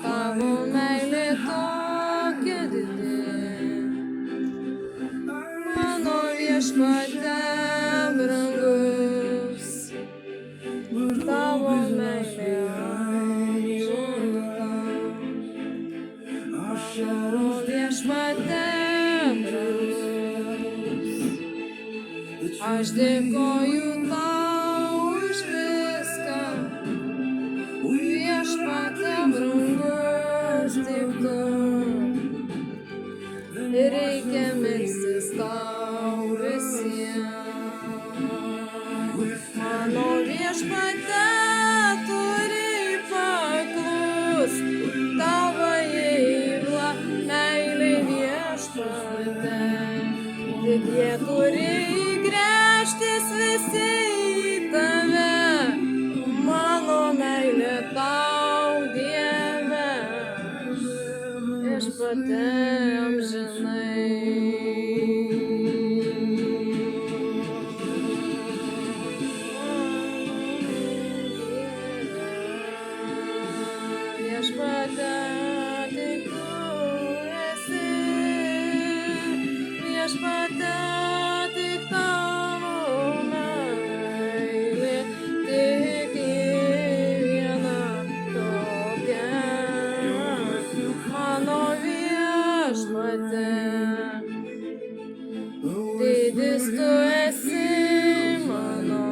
Tavo meilė tokia didi, mano viešpatie brangus, tavo meilė amžina, mano viešpatie brangus. Aš dėkoju tau už viską, viešpatie brangus tik tu. Reikia melstis tau visiems. Mano viešpatie turi paklus, tavo įvla meilė viešpatie. Tik jie turi gręžtis visi į tave, mano meilė tau, Dieve, viešpatie amžinai. Viešpatie, tik tu esi, viešpatie, tik tavo meilė, tik viena tokia, mano viešpatie. Didis tu esi, mano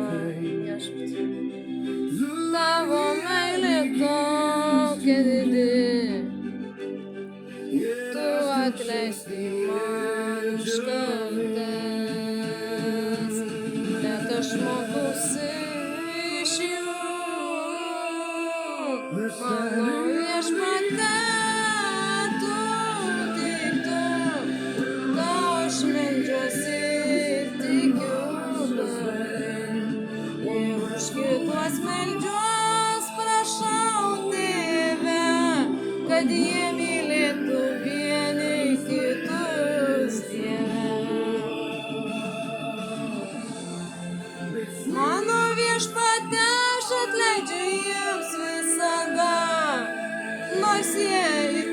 viešpatie, tavo meilė tokia didi, tu atleisti man už kaltes, net aš mokausi iš jų, mano viešpatie, tu tik tu, tau aš meldžiuosi ir tikiu tavim, ir už kitus meldžiuos, prašau Tėve, kad jie mylėtų vieni kitus, Dieve. Mano viešpatie, aš atleidžiu jiems visada, nors jie ir